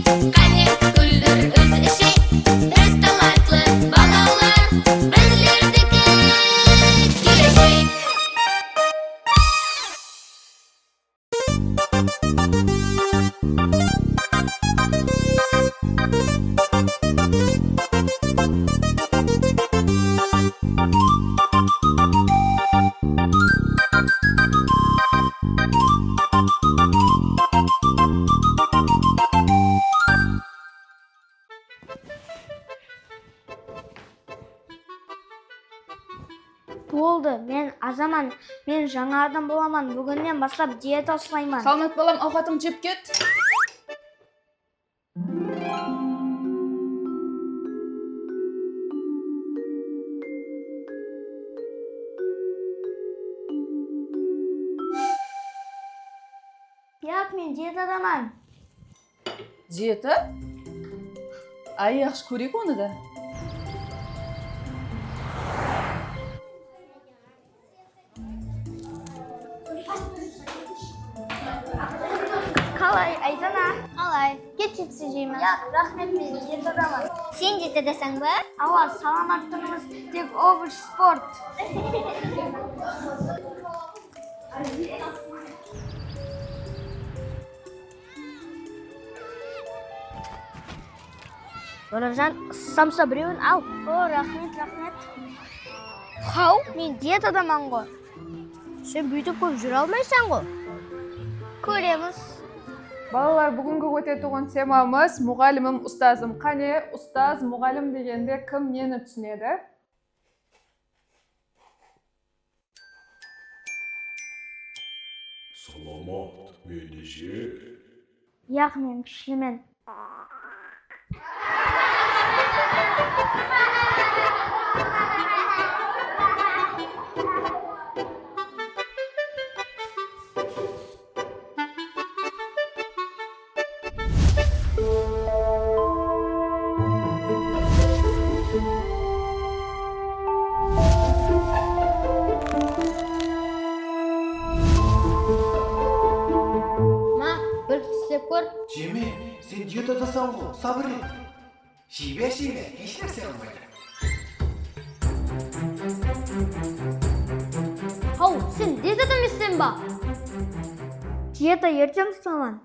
Qani güldür öz işi, biz talatlı balalar, bizlerdeki gelecek. Болды, men azaman, men жаңа адам боламан. Бүгіннен бастап диета ұстайман. Салмат балам, ауқатың жеп кет. Яқ, мен диетадаман. Диета? Ай, yaxshi ko'raylik оны да. Қалай, айтана? Қалай, кетшетсі жеймін. Яқ, рахмет, мен диетадаман. Сен жетедесің бі? Ала, саламаттығымыз тек овощ спорт. Нұржан, самса біреуін ал. О, рахмет, рахмет. Хау, мен диетадаман ғой. Сен бүйтіп көп жүре алмайсың ғой. Көреміз. Балалар, бүгінгі өтетуған темамыз мұғалімім, ұстазым. Қане, ұстаз, мұғалім дегенде кім нені түсінеді? Саламат, менеже. Яқ, мен кішілімен. Ма, бір тістеп көр. Жеме, сен диетадасың ғой, сабыр ет. Жебе, еш нәрсе қылмайды. Хау, сен диетада емессің ба? Диета ертең ұстаман.